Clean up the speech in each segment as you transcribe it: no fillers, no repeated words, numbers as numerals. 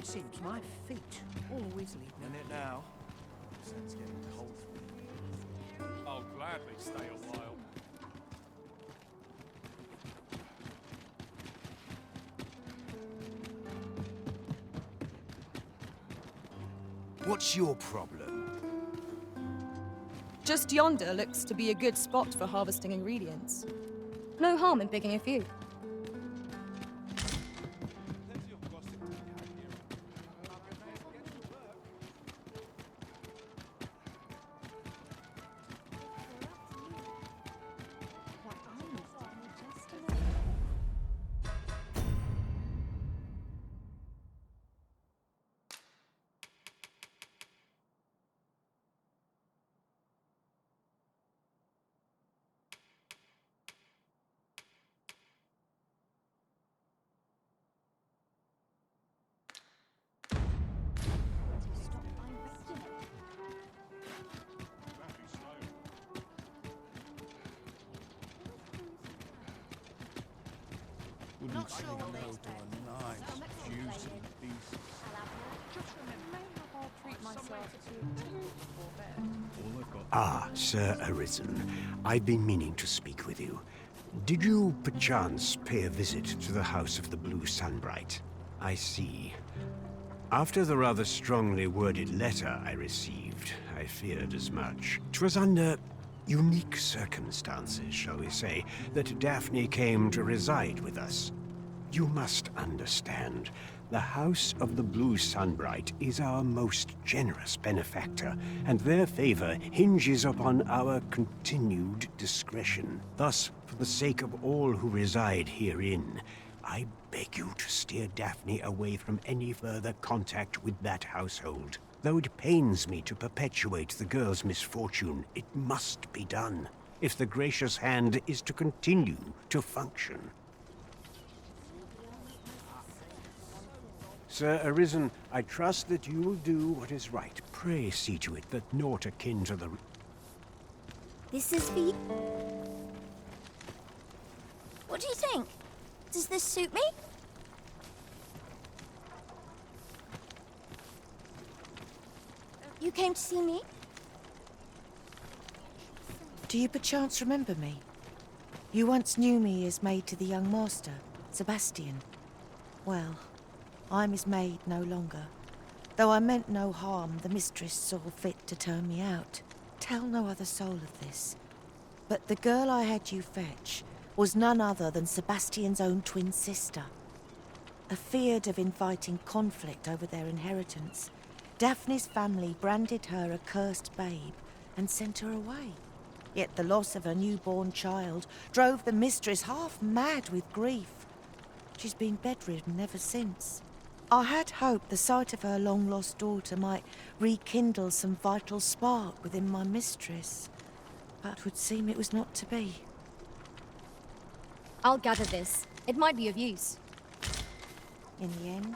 Seems my feet always lead me. In it now. Sun's getting cold. I'll gladly stay a while. What's your problem? Just yonder looks to be a good spot for harvesting ingredients. No harm in picking a few. Wouldn't say no to a nice, juicy beast. Ah, Sir Arisen. I've been meaning to speak with you. Did you, perchance, pay a visit to the House of the Blue Sunbright? I see. After the rather strongly worded letter I received, I feared as much. 'Twas under unique circumstances, shall we say, that Daphne came to reside with us. You must understand, the House of the Blue Sunbright is our most generous benefactor, and their favor hinges upon our continued discretion. Thus, for the sake of all who reside herein, I beg you to steer Daphne away from any further contact with that household. Though it pains me to perpetuate the girl's misfortune, it must be done, if the gracious hand is to continue to function. Sir Arisen, I trust that you will do what is right. Pray see to it that naught akin to the... This is for you. What do you think? Does this suit me? You came to see me? Do you perchance remember me? You once knew me as maid to the young master, Sebastian. Well, I'm his maid no longer. Though I meant no harm, the mistress saw fit to turn me out. Tell no other soul of this. But the girl I had you fetch was none other than Sebastian's own twin sister. Afeard of inviting conflict over their inheritance, Daphne's family branded her a cursed babe and sent her away. Yet the loss of her newborn child drove the mistress half mad with grief. She's been bedridden ever since. I had hoped the sight of her long-lost daughter might rekindle some vital spark within my mistress, but it would seem it was not to be. I'll gather this. It might be of use. In the end,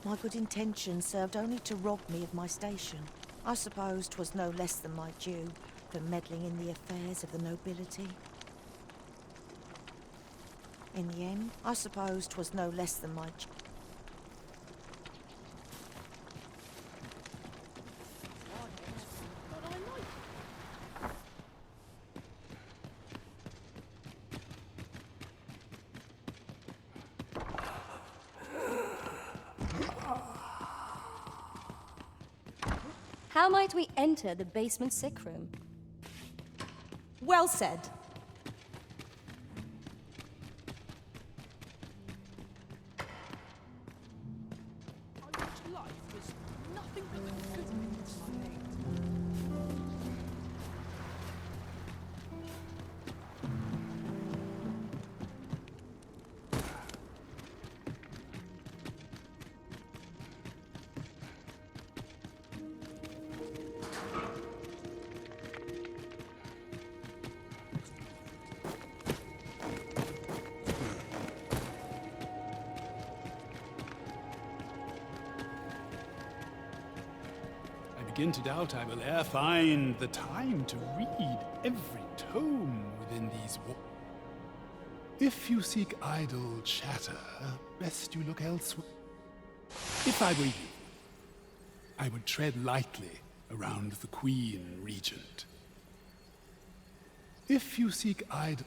my good intentions served only to rob me of my station. I suppose 'twas no less than my due for meddling in the affairs of the nobility. In the end, I suppose 'twas no less than my due. How might we enter the basement sick room? Well said. Begin to doubt I will e'er find the time to read every tome within these walls. If you seek idle chatter, best you look elsewhere. If I were you, I would tread lightly around the Queen Regent. If you seek idol...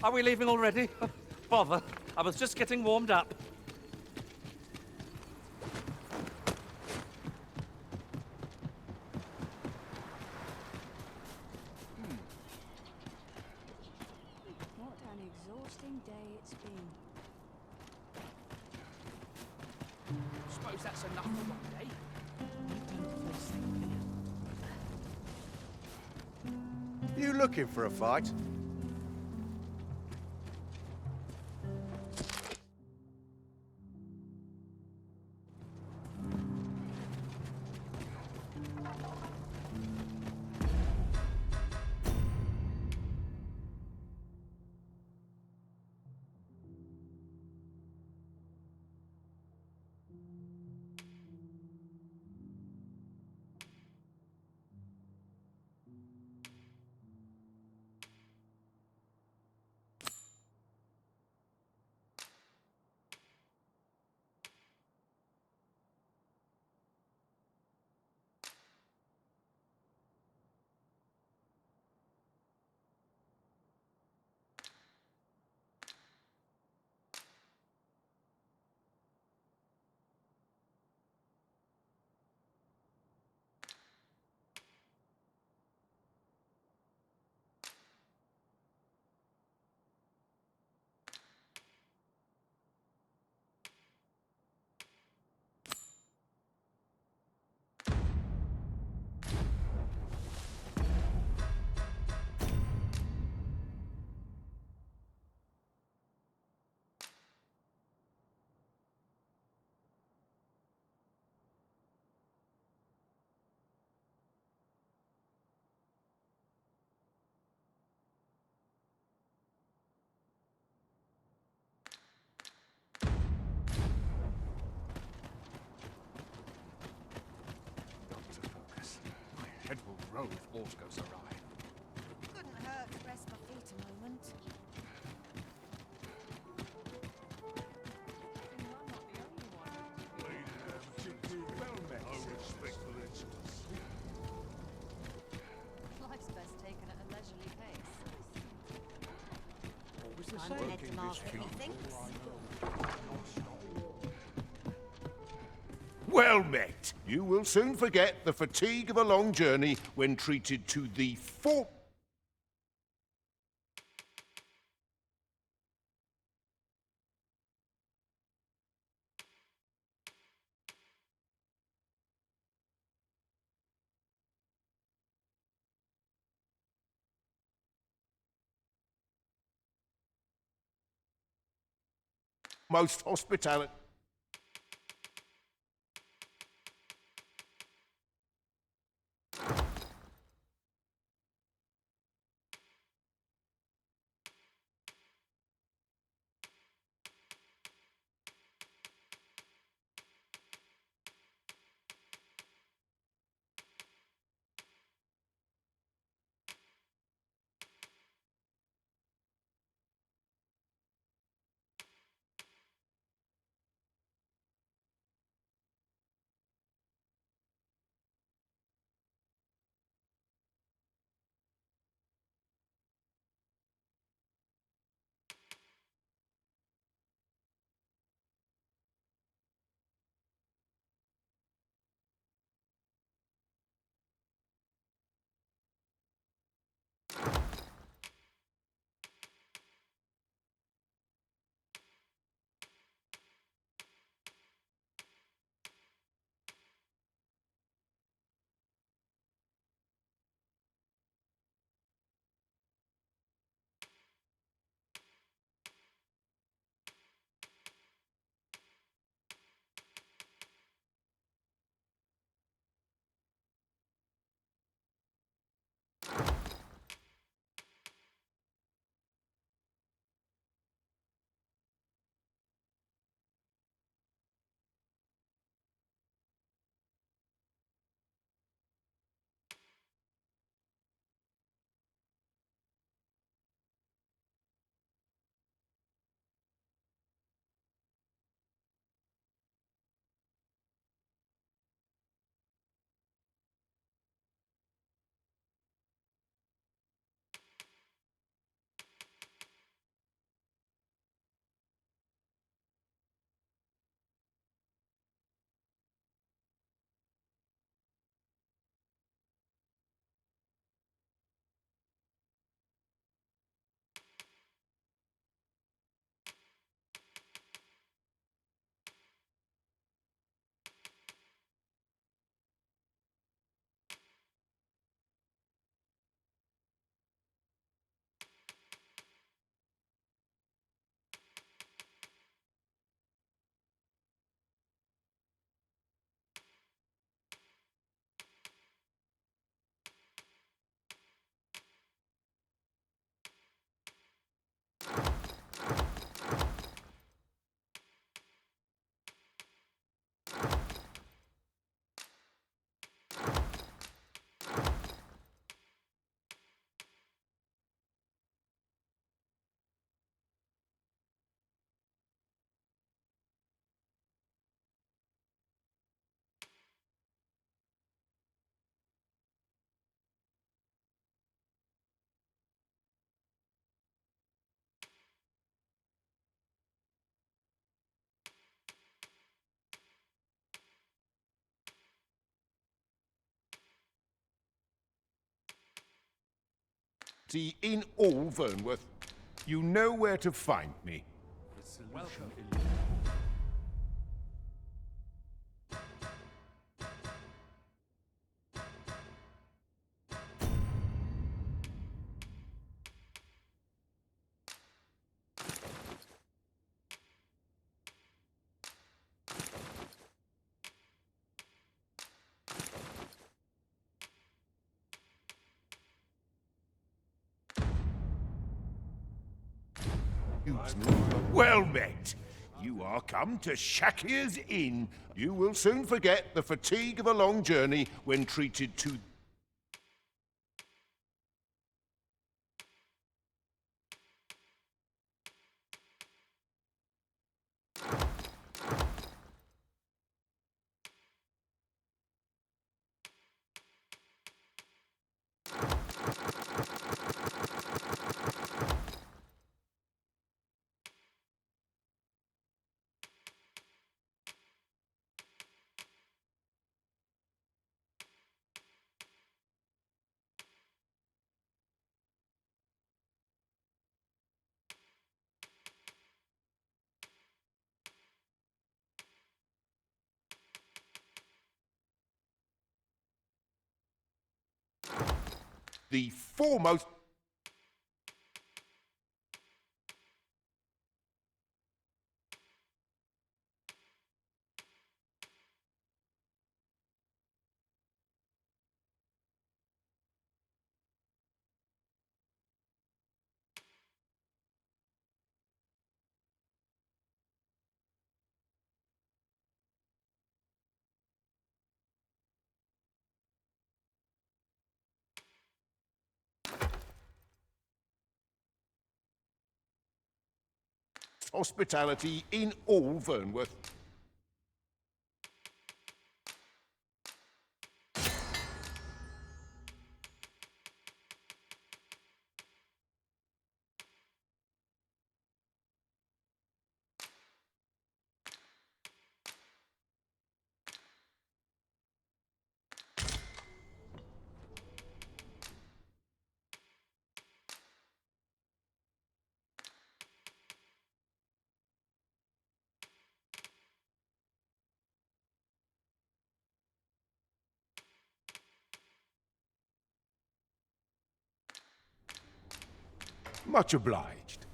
Are we leaving already? Bother. I was just getting warmed up. What an exhausting day it's been. Suppose that's enough for one day. You looking for a fight? Head will roll if aught goes awry. Couldn't hurt to rest my feet a moment. Life's best taken at a leisurely pace. Always the I'm same. head to market, methinks. Well met. You will soon forget the fatigue of a long journey when treated to the foremost hospitality. in all Vernworth. You know where to find me. Welcome. Well met. You are come to Shakir's Inn. You will soon forget the fatigue of a long journey when treated to... the foremost... hospitality in all Vernworth. Much obliged.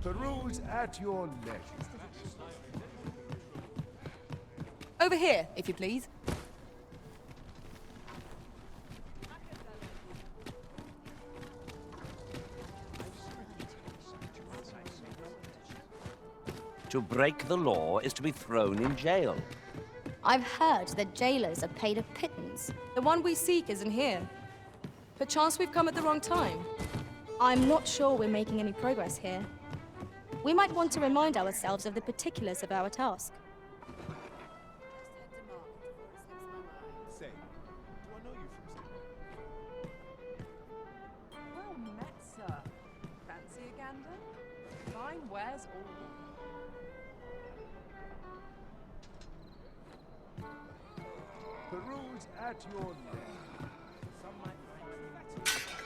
Peruse at your leisure. Over here, if you please. To break the law is to be thrown in jail. I've heard that jailers are paid a pittance. The one we seek isn't here. Perchance we've come at the wrong time. I'm not sure we're making any progress here. We might want to remind ourselves of the particulars of our task. Say, do I know you from somewhere? Well met, sir. Fancy a gander? us all. Peruse at your leisure.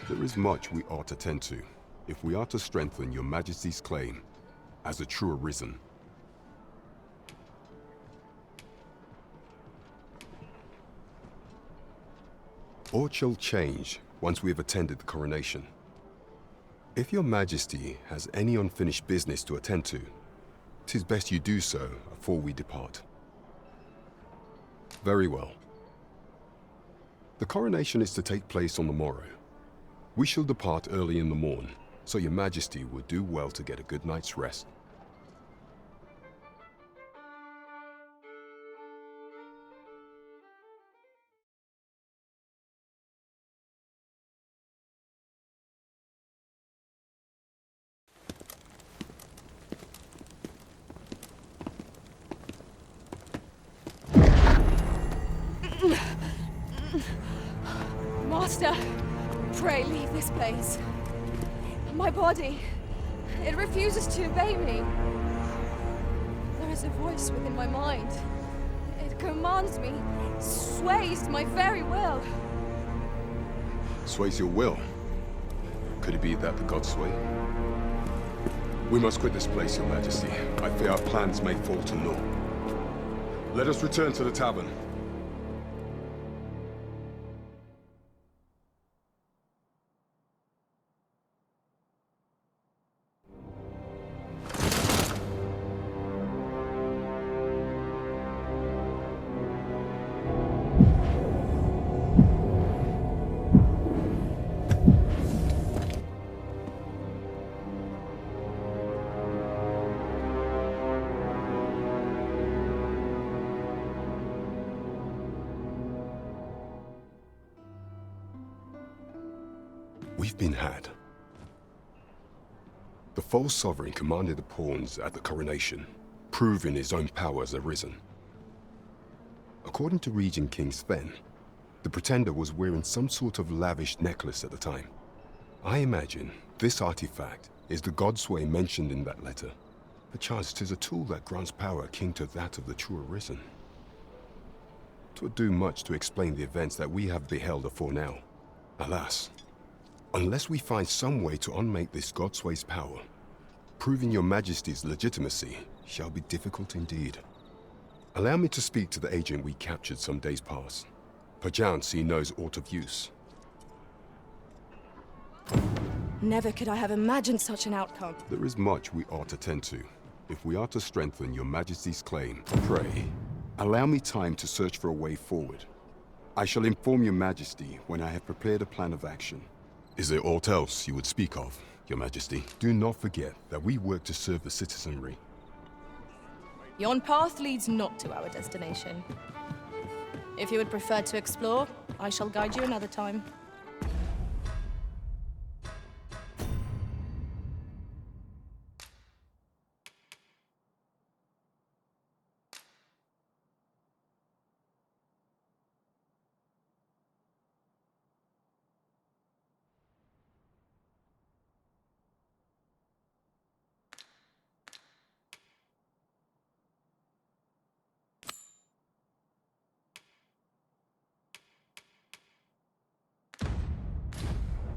There is much we ought to tend to, if we are to strengthen your Majesty's claim as a true arisen. All shall change once we have attended the coronation. If your Majesty has any unfinished business to attend to, 'tis best you do so afore we depart. Very well. The coronation is to take place on the morrow. We shall depart early in the morn, so your Majesty would do well to get a good night's rest. Master, pray leave this place. My body, it refuses to obey me. There is a voice within my mind. It commands me, sways my very will. Sways your will? Could it be that the gods sway? We must quit this place, your Majesty. I fear our plans may fall to naught. Let us return to the tavern. We've been had. The false sovereign commanded the pawns at the coronation, proving his own power as arisen. According to Regent King Sven, the pretender was wearing some sort of lavish necklace at the time. I imagine this artifact is the Godsway mentioned in that letter. Perchance 'tis a tool that grants power akin to that of the true arisen. 'Twould do much to explain the events that we have beheld afore now. Alas, unless we find some way to unmake this Godsway's power, proving your Majesty's legitimacy shall be difficult indeed. Allow me to speak to the agent we captured some days past. Perchance he knows aught of use. Never could I have imagined such an outcome. There is much we ought to tend to, if we are to strengthen your Majesty's claim. Pray, allow me time to search for a way forward. I shall inform your Majesty when I have prepared a plan of action. Is there aught else you would speak of, your Majesty? Do not forget that we work to serve the citizenry. Yon path leads not to our destination. If you would prefer to explore, I shall guide you another time.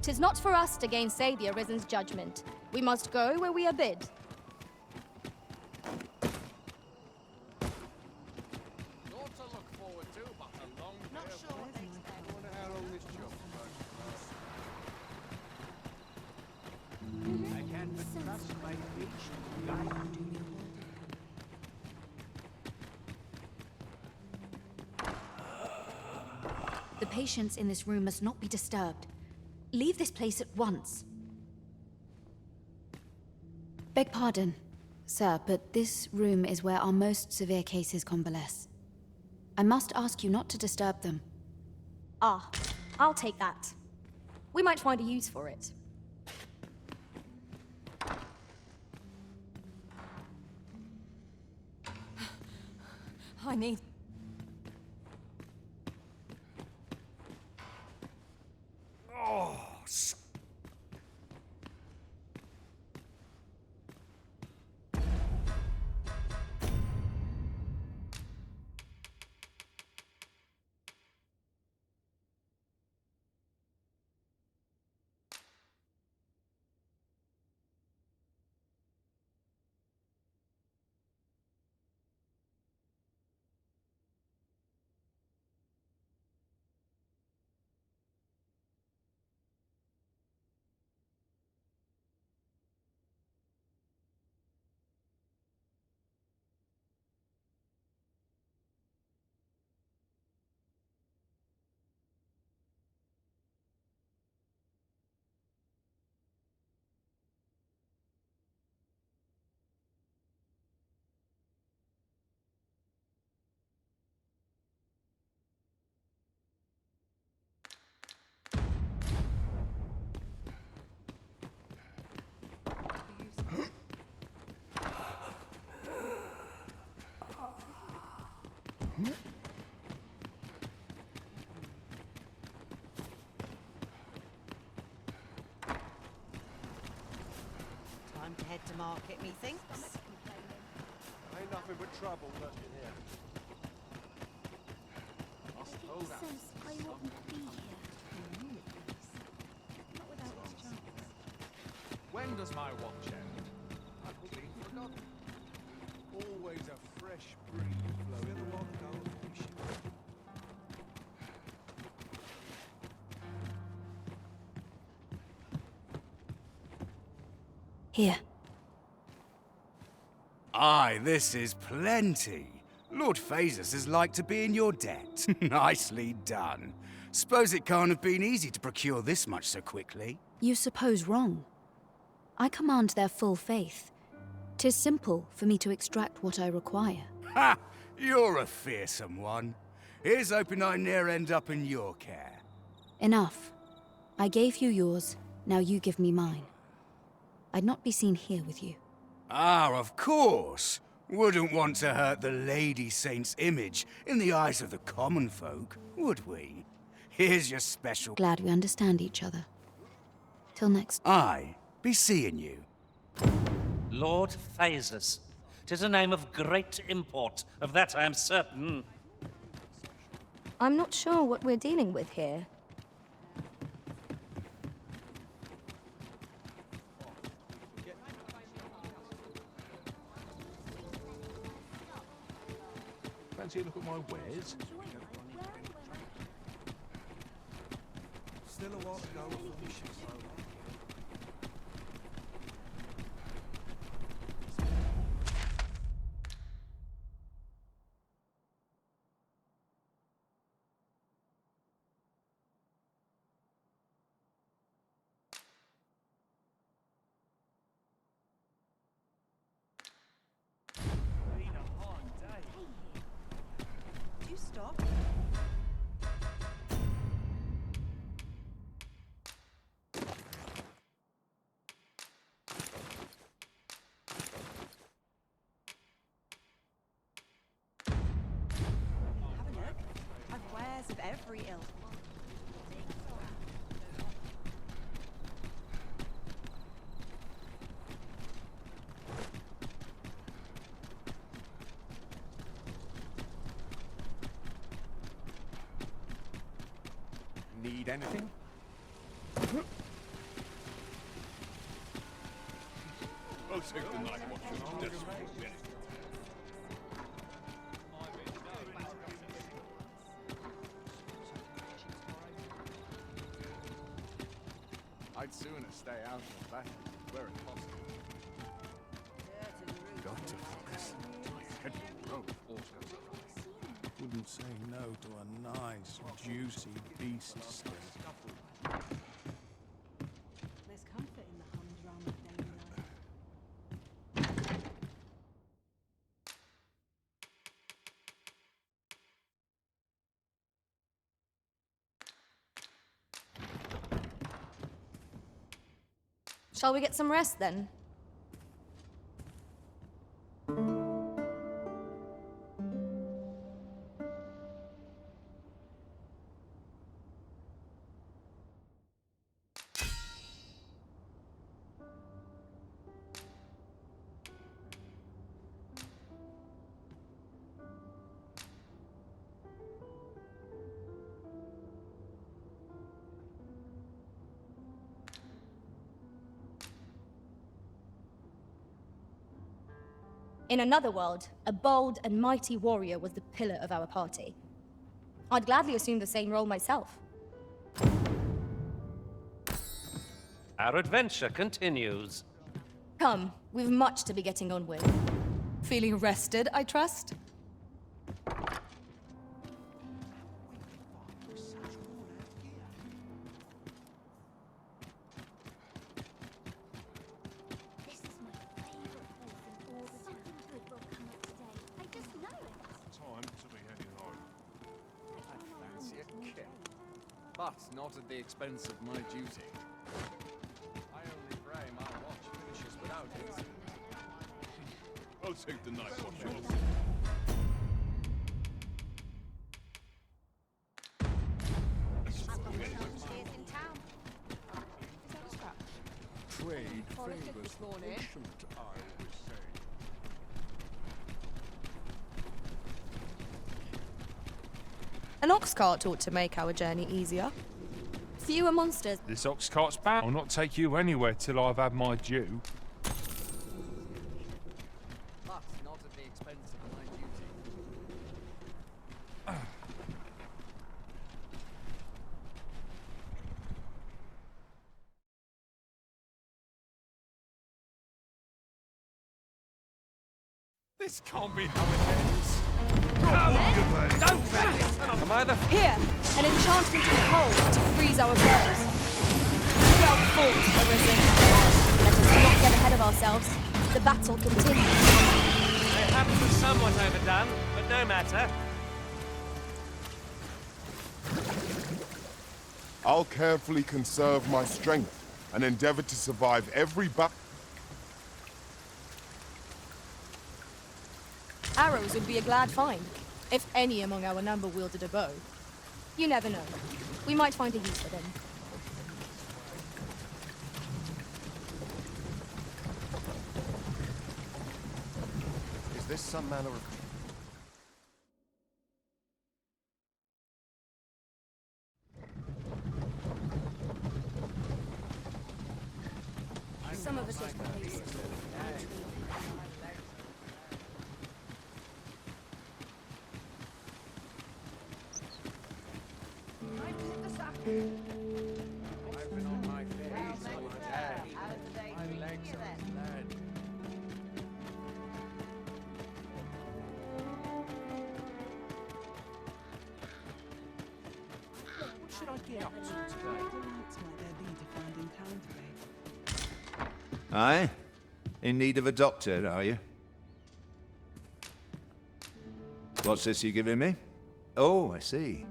"'Tis not for us to gainsay the Arisen's judgment. We must go where we are bid. Not to look forward to, but a long day of work. I wonder how long this job's going to last. I can but trust my reach to guide you. The patients in this room must not be disturbed. Leave this place at once. Beg pardon, sir, but this room is where our most severe cases convalesce. I must ask you not to disturb them. Ah, I'll take that. We might find a use for it. I need... head to market, methinks. Ain't nothing but trouble lurking here. I suppose that. Since I wouldn't be here. Not without its charms. When does my watch end? I've been forgotten. Always a fresh breeze blowing along those fishing. Here. Aye, this is plenty. Lord Phasus is like to be in your debt. Nicely done. Suppose it can't have been easy to procure this much so quickly. You suppose wrong. I command their full faith. 'Tis simple for me to extract what I require. Ha! You're a fearsome one. Here's hoping I ne'er end up in your care. Enough. I gave you yours, now you give me mine. I'd not be seen here with you. Ah, of course. Wouldn't want to hurt the Lady Saint's image in the eyes of the common folk, would we? Here's your special... Glad we understand each other. Till next... Aye, be seeing you. Lord Phasus. 'Tis a name of great import, of that I am certain. I'm not sure what we're dealing with here. Fancy a look at my wares? Still a while to go before we shoot. Do you stop? Have a look. I've wares of every ilk. Need anything? I'll take the night watch. Desperate minute. I'd sooner stay out of battle where it possible. Got to focus. Head for road also. Wouldn't say no to a nice, juicy beast steak. There's comfort in the humdrum of daily life. Shall we get some rest then? In another world, a bold and mighty warrior was the pillar of our party. I'd gladly assume the same role myself. Our adventure continues. Come, we've much to be getting on with. Feeling rested, I trust? This is my favorite place in all the town. Something good will come up today. I just know it. Time to be heading home. I'd fancy a kick, but not at the expense of my duty. I only pray my watch finishes without incident. I'll take the night watch. I've got some cheers in town. Trade shift this morning. An ox cart ought to make our journey easier. Fewer monsters. This ox cart's bound. I'll not take you anywhere till I've had my due. But not at the expense of my duty. This can't be how it ends. Don't drag it! Am I the... Here, an enchantment of cold to freeze our foes. Well fought, Arisen. Let us not get ahead of ourselves. The battle continues. Perhaps was somewhat overdone, but no matter. I'll carefully conserve my strength and endeavor to survive every battle. Arrows would be a glad find, if any among our number wielded a bow. You never know. We might find a use for them. Is this some manner of... Some of us are I've been on my face all day. My legs are dead. What should I get up to today? Aye? In need of a doctor, are you? What's this you're giving me? Oh, I see.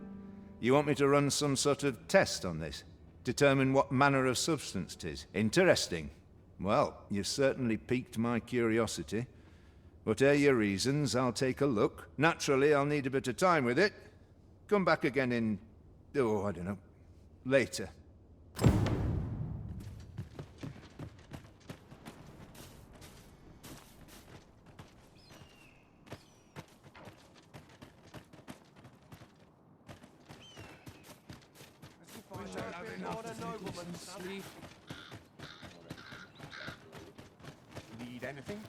You want me to run some sort of test on this? Determine what manner of substance 'tis? Interesting. Well, you've certainly piqued my curiosity. Whatever your reasons, I'll take a look. Naturally, I'll need a bit of time with it. Come back again in... oh, I don't know. Later. Need anything?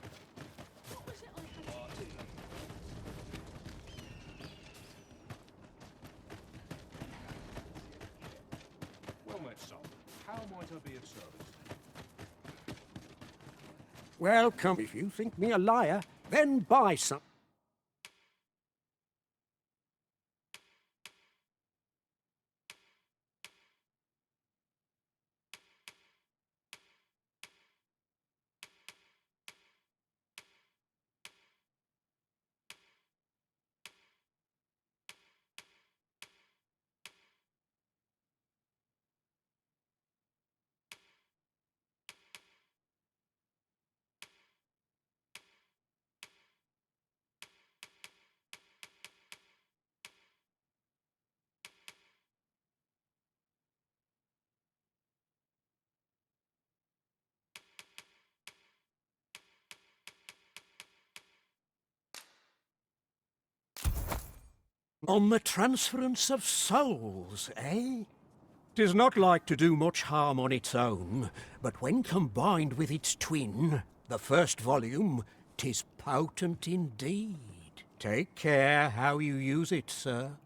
Well met, son. How might I be of service? Welcome. If you think me a liar, then buy some. On the transference of souls, eh? 'Tis not like to do much harm on its own, but when combined with its twin, the first volume, 'tis potent indeed. Take care how you use it, sir.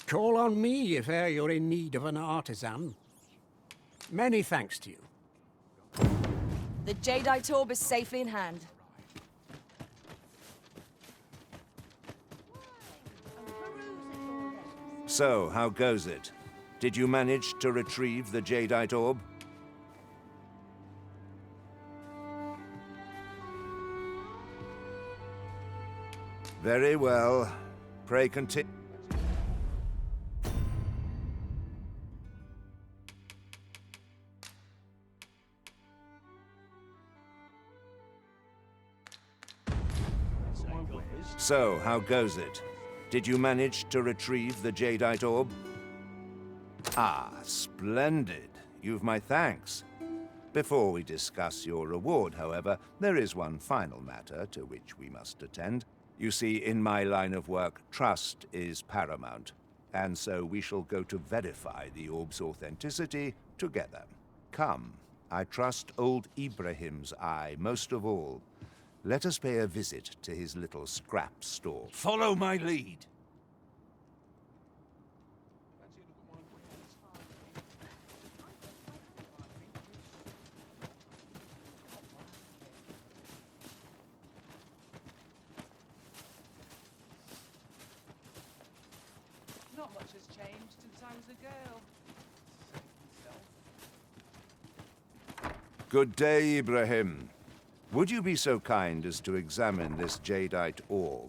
Call on me if e'er you're in need of an artisan. Many thanks to you. The Jadeite orb is safely in hand. So, how goes it? Did you manage to retrieve the Jadeite orb? Very well. Pray continue. So, how goes it? Did you manage to retrieve the Jadeite orb? Ah, splendid. You've my thanks. Before we discuss your reward, however, there is one final matter to which we must attend. You see, in my line of work, trust is paramount, and so we shall go to verify the orb's authenticity together. Come, I trust old Ibrahim's eye most of all. Let us pay a visit to his little scrap store. Follow my lead. Not much has changed since I was a girl. Good day, Ibrahim. Would you be so kind as to examine this Jadeite orb?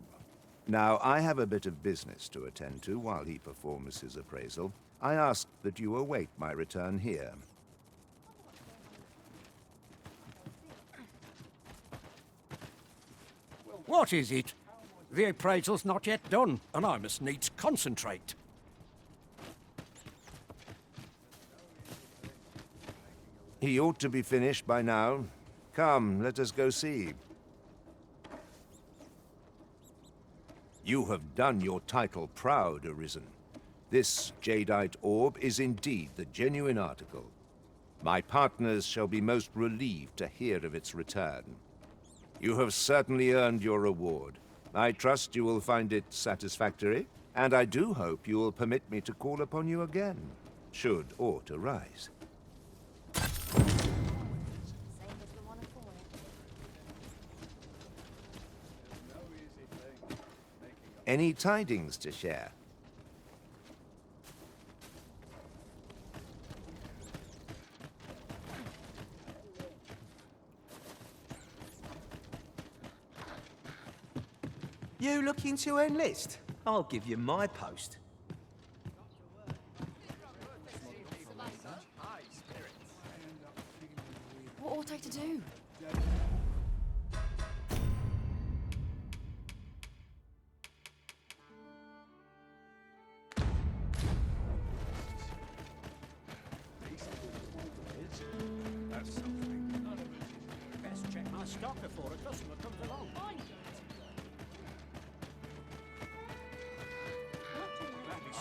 Now, I have a bit of business to attend to while he performs his appraisal. I ask that you await my return here. What is it? The appraisal's not yet done, and I must needs concentrate. He ought to be finished by now. Come, let us go see. You have done your title proud, Arisen. This Jadeite orb is indeed the genuine article. My partners shall be most relieved to hear of its return. You have certainly earned your reward. I trust you will find it satisfactory, and I do hope you will permit me to call upon you again, should aught arise. Any tidings to share? You looking to enlist? I'll give you my post. What ought I to do? That's something. Best check my stock before a customer comes along.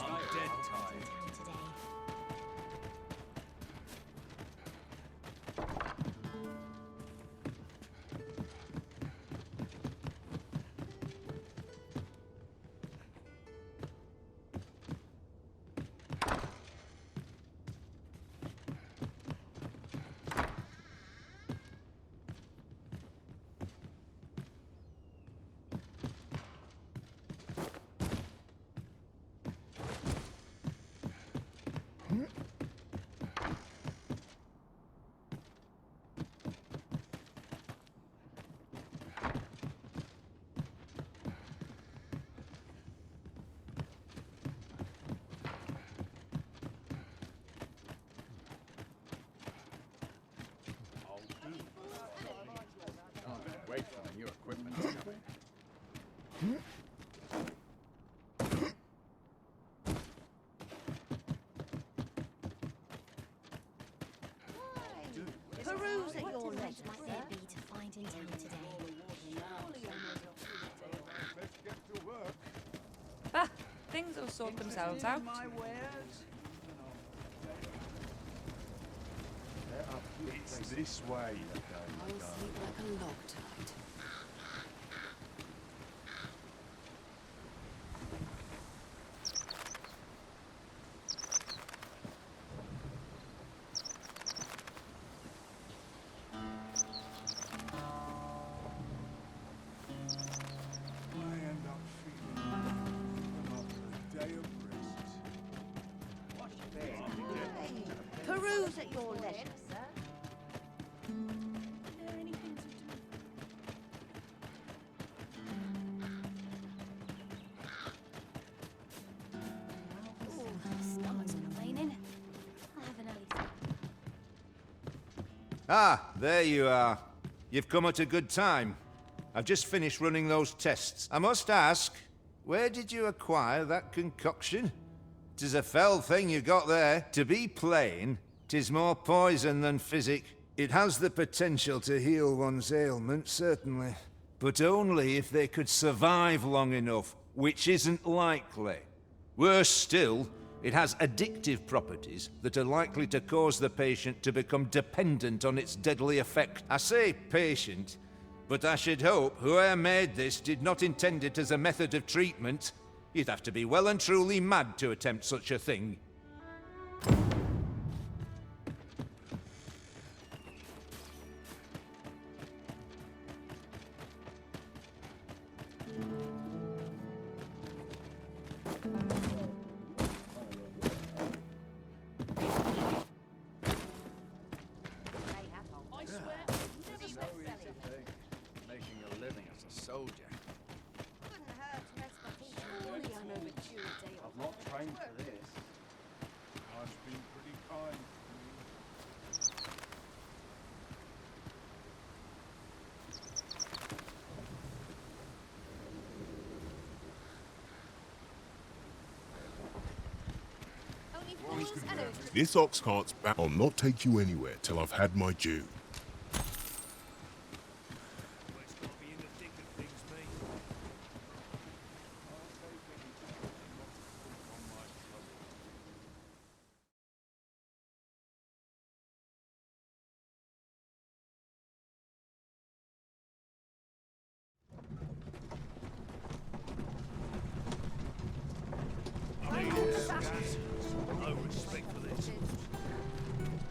I'm dead tired. Wait for the new equipment to come in. Peruse at your leisure, might there be to find in town today? Ah, things will sort themselves out. It's this way. I'll sleep like a log tonight. Peruse at your leisure, sir. Ah, there you are. You've come at a good time. I've just finished running those tests. I must ask, where did you acquire that concoction? 'Tis a fell thing you got there. To be plain, 'tis more poison than physic. It has the potential to heal one's ailments, certainly. But only if they could survive long enough, which isn't likely. Worse still, it has addictive properties that are likely to cause the patient to become dependent on its deadly effect. I say patient, but I should hope whoever made this did not intend it as a method of treatment. You'd have to be well and truly mad to attempt such a thing. Making a living as a soldier. I've not trained for this. Life's been pretty kind. This ox cart's back. I'll not take you anywhere till I've had my due.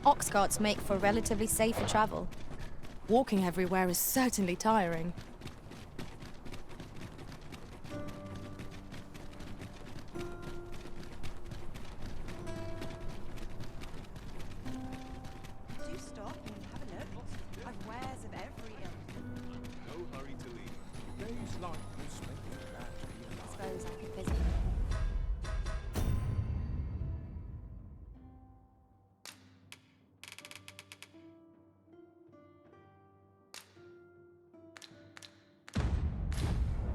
Ox carts make for relatively safer travel. Walking everywhere is certainly tiring. Do stop and have a look. I've wares of every ilk. No hurry to leave. Days like this make me glad to be alive. Suppose I could visit.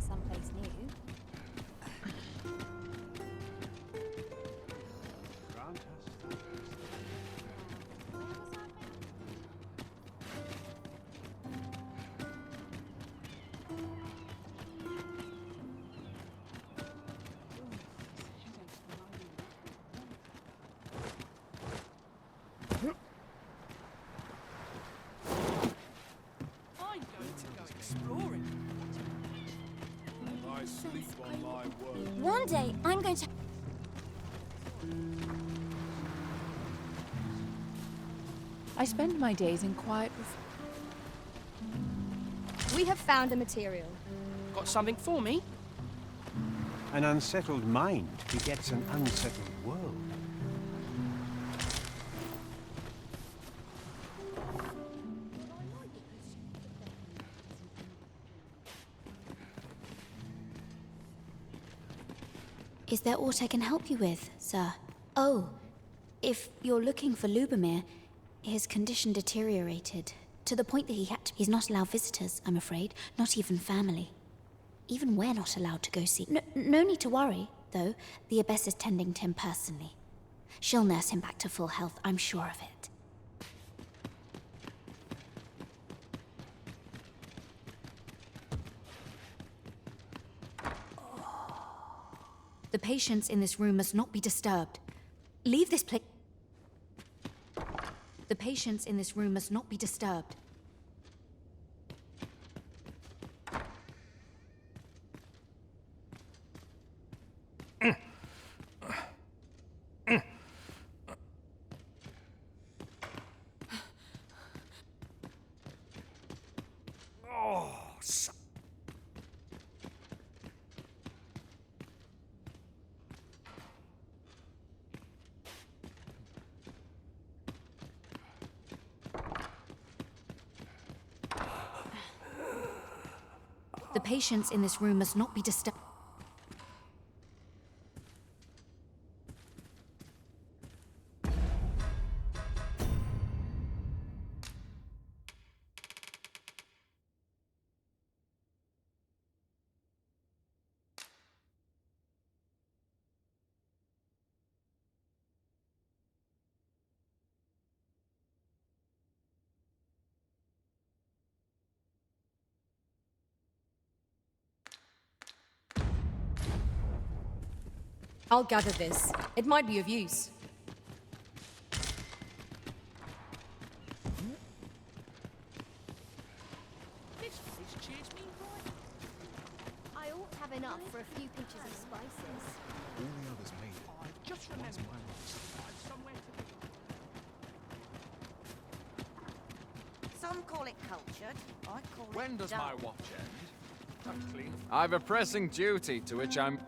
Someplace new. I'm going to go exploring. I sleep on my word. One day, I'm going to... I spend my days in quiet. We have found a material. Got something for me? An unsettled mind begets an unsettled world. Is there aught I can help you with, sir? Oh, if you're looking for Lubomir, his condition deteriorated to the point that he's not allowed visitors, I'm afraid, not even family. Even we're not allowed to go see. No need to worry, though. The Abbess is tending to him personally. She'll nurse him back to full health, I'm sure of it. The patients in this room must not be disturbed. Leave this place. The patients in this room must not be disturbed. The patients in this room must not be disturbed. I'll gather this. It might be of use. This place cheers me right. I ought to have enough for a few pinches of spices. All the others made it. I just remembered. Somewhere to Some call it cultured. I call it When does dull. my watch end? I've a pressing duty to which I'm...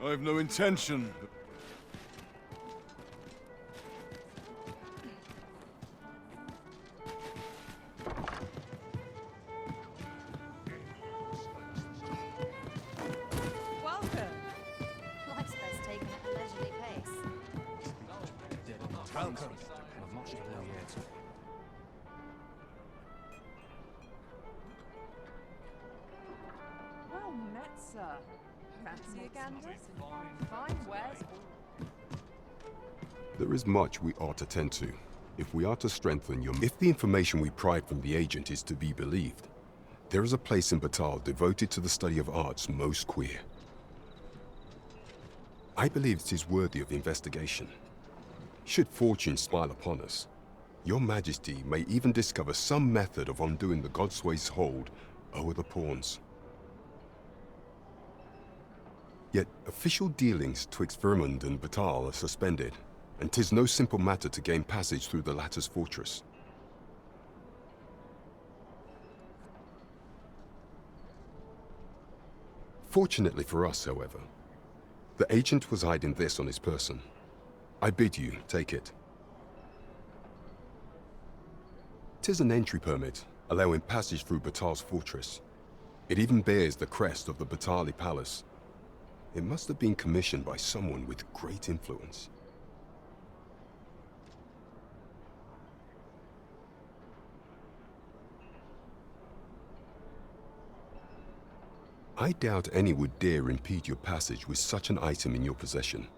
I've no intention. Welcome. Life's best taken at a leisurely pace. Welcome. I've much to know yet. Well met, sir. Fancy a gander? Fine wares all. There is much we ought to tend to. If we are to strengthen your... If the information we pry from the agent is to be believed, there is a place in Batal devoted to the study of arts most queer. I believe it is worthy of investigation. Should fortune smile upon us, your Majesty may even discover some method of undoing the Godsway's hold over the pawns. Yet official dealings twixt Vermund and Batal are suspended, and 'tis no simple matter to gain passage through the latter's fortress. Fortunately for us, however, the agent was hiding this on his person. I bid you take it. 'Tis an entry permit, allowing passage through Batal's fortress. It even bears the crest of the Batali Palace. It must have been commissioned by someone with great influence. I doubt any would dare impede your passage with such an item in your possession.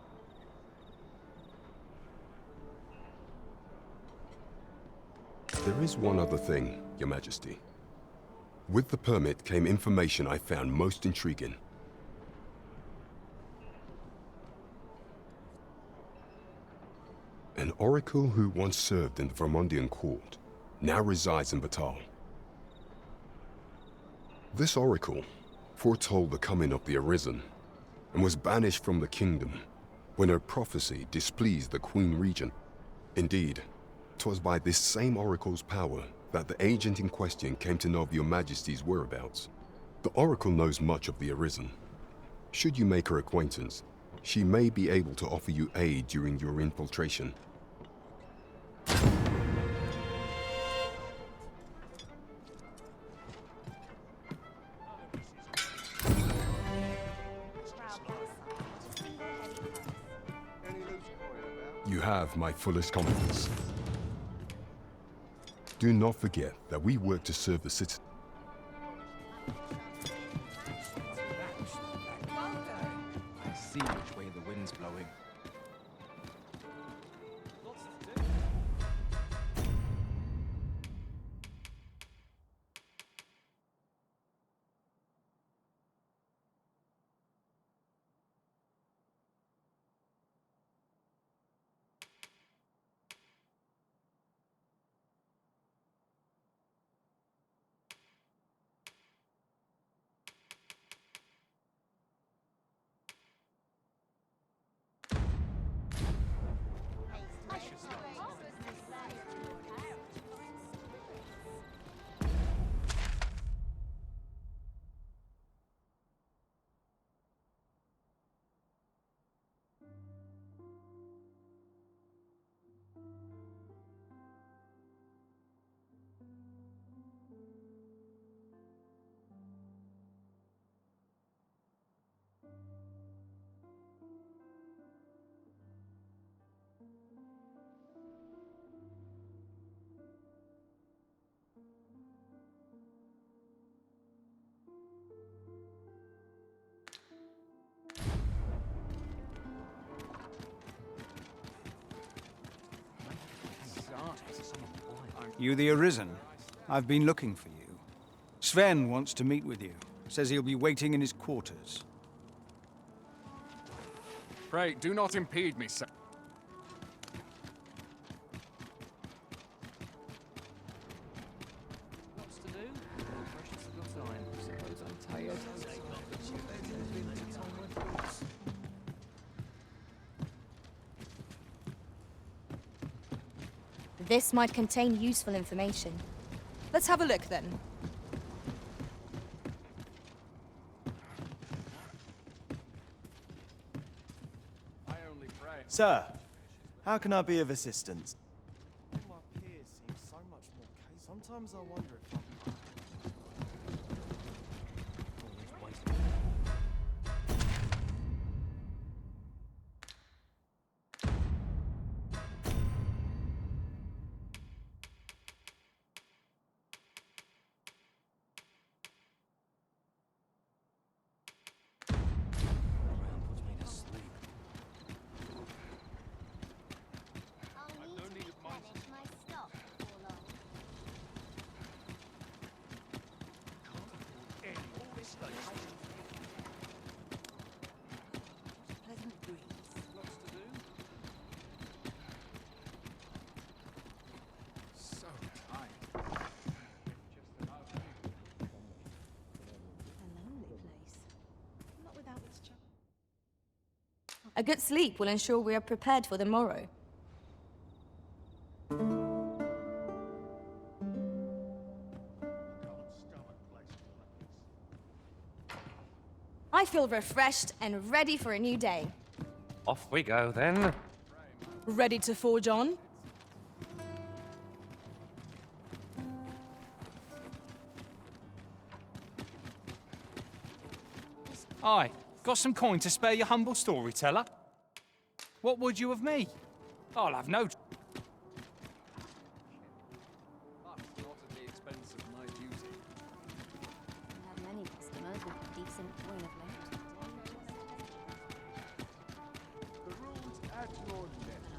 There is one other thing, Your Majesty. With the permit came information I found most intriguing. An oracle who once served in the Vermundian court now resides in Batal. This oracle foretold the coming of the Arisen and was banished from the kingdom when her prophecy displeased the Queen Regent. Indeed, 'twas by this same oracle's power that the agent in question came to know of your Majesty's whereabouts. The oracle knows much of the Arisen. Should you make her acquaintance, she may be able to offer you aid during your infiltration. You have my fullest confidence. Do not forget that we work to serve the citizens. I see which way the wind's blowing. You the Arisen? I've been looking for you. Sven wants to meet with you. Says he'll be waiting in his quarters. Pray, do not impede me, sir. Lots to do. Precious little time. Suppose I'm tired. This might contain useful information. Let's have a look then. I only pray. Sir, how can I be of assistance? My peers seem so much more Sometimes I wonder if I'm... So tired. Just about A lonely place. Not without its charm. A good sleep will ensure we are prepared for the morrow. I feel refreshed and ready for a new day. Off we go then. Ready to forge on? Aye, got some coin to spare your humble storyteller? What would you of me? I'll have no... That's not at the expense of my duty. I have many customers with decent coin of late. The room's at your left.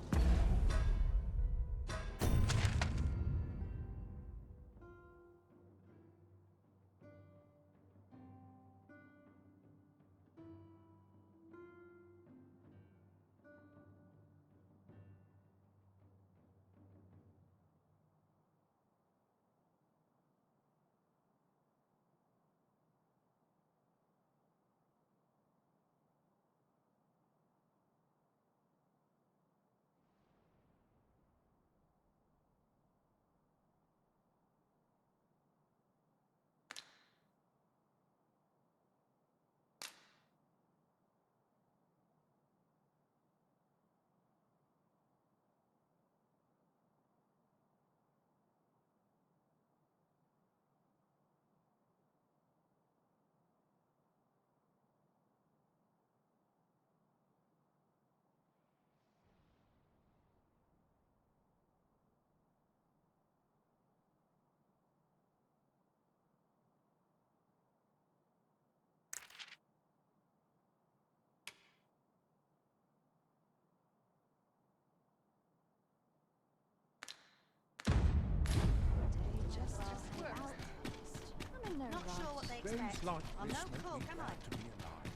Not sure what they Days expect. like I'm this no make cook, me am glad I? to be alive.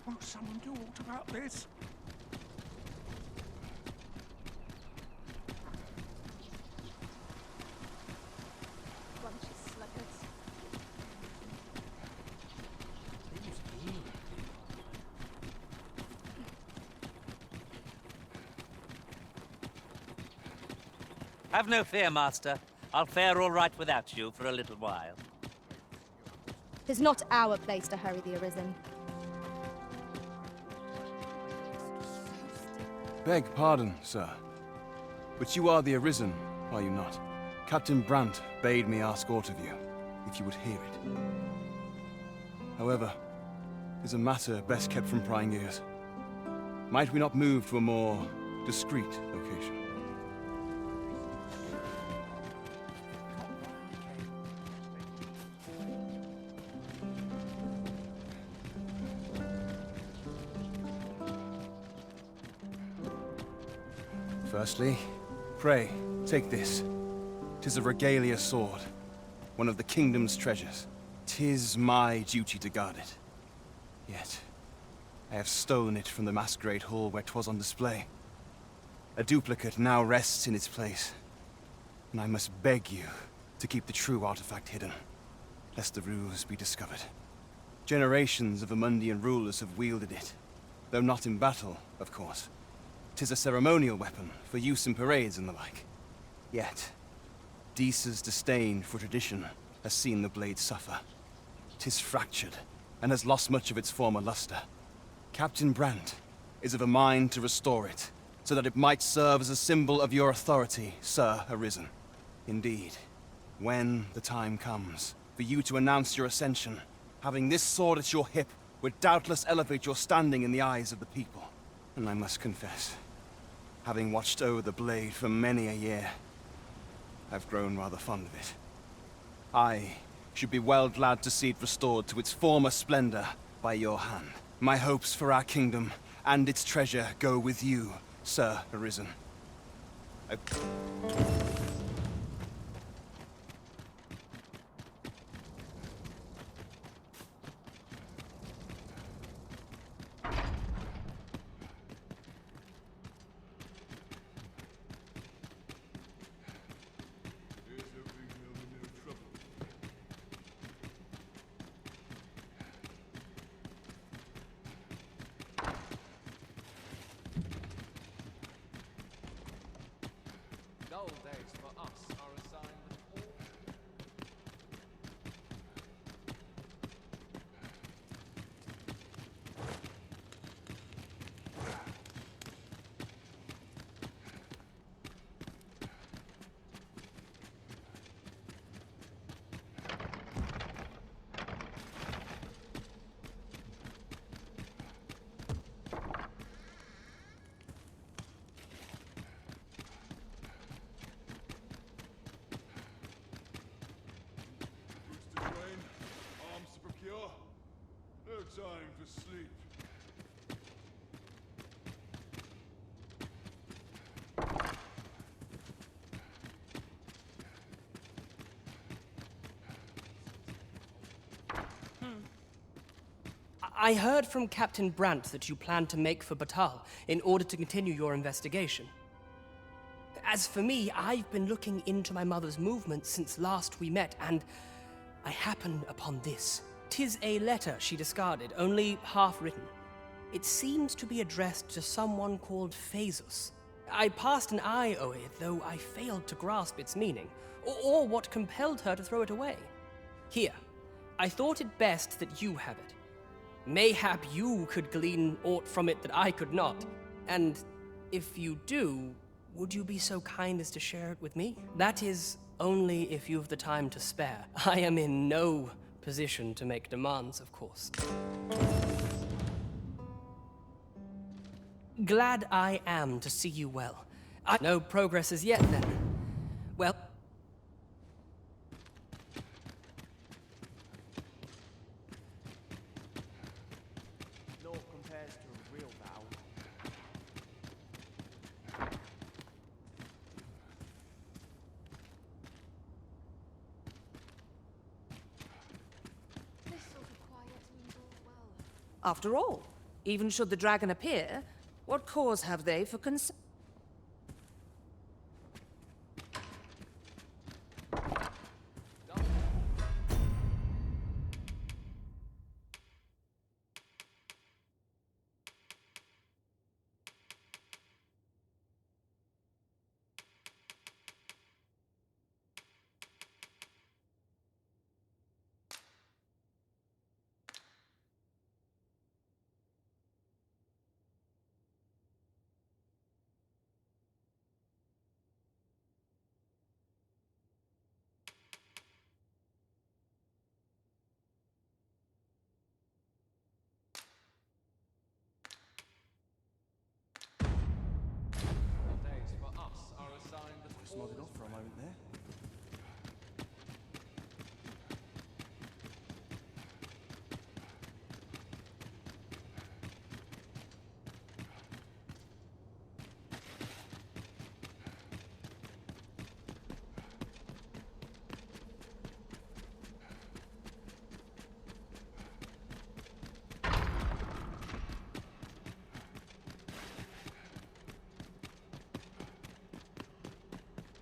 Will someone do aught about this? Bunch of sluggards. Have no fear, Master. I'll fare all right without you for a little while. 'Tis not our place to hurry the Arisen. Beg pardon, sir. But you are the Arisen, are you not? Captain Brandt bade me ask aught of you, if you would hear it. However, 'tis a matter best kept from prying ears. Might we not move to a more discreet location? Firstly, Pray, take this. 'Tis a regalia sword, one of the kingdom's treasures. 'Tis my duty to guard it. Yet, I have stolen it from the masquerade hall where 'twas on display. A duplicate now rests in its place, and I must beg you to keep the true artifact hidden, lest the ruse be discovered. Generations of Amundian rulers have wielded it, though not in battle, of course. 'Tis a ceremonial weapon for use in parades and the like. Yet, Disa's disdain for tradition has seen the blade suffer. 'Tis fractured, and has lost much of its former luster. Captain Brandt is of a mind to restore it, so that it might serve as a symbol of your authority, Sir Arisen. Indeed, when the time comes for you to announce your ascension, having this sword at your hip would doubtless elevate your standing in the eyes of the people. And I must confess, having watched over the blade for many a year, I've grown rather fond of it. I should be well glad to see it restored to its former splendor by your hand. My hopes for our kingdom and its treasure go with you, Sir Arisen. Dull days for us are a sign that all... Arms to procure. No time for sleep. I heard from Captain Brandt that you plan to make for Batal in order to continue your investigation. As for me, I've been looking into my mother's movements since last we met, and I happened upon this. 'Tis a letter she discarded, only half written. It seems to be addressed to someone called Phaesus. I passed an eye over it, though I failed to grasp its meaning, or what compelled her to throw it away. Here, I thought it best that you have it. Mayhap you could glean aught from it that I could not. And if you do, would you be so kind as to share it with me? That is, only if you've the time to spare. I am in no position to make demands, of course. Glad I am to see you well. No progress as yet, then. Well... Naught compares to a real battle. This sort of quiet means all well. After all, even should the dragon appear, what cause have they for concern?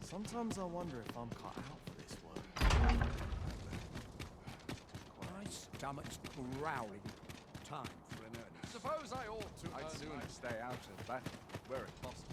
Sometimes I wonder if I'm cut out for this work. My stomach's growling. Time for an earnest. Suppose I ought to. I'd sooner stay out of that, were it possible.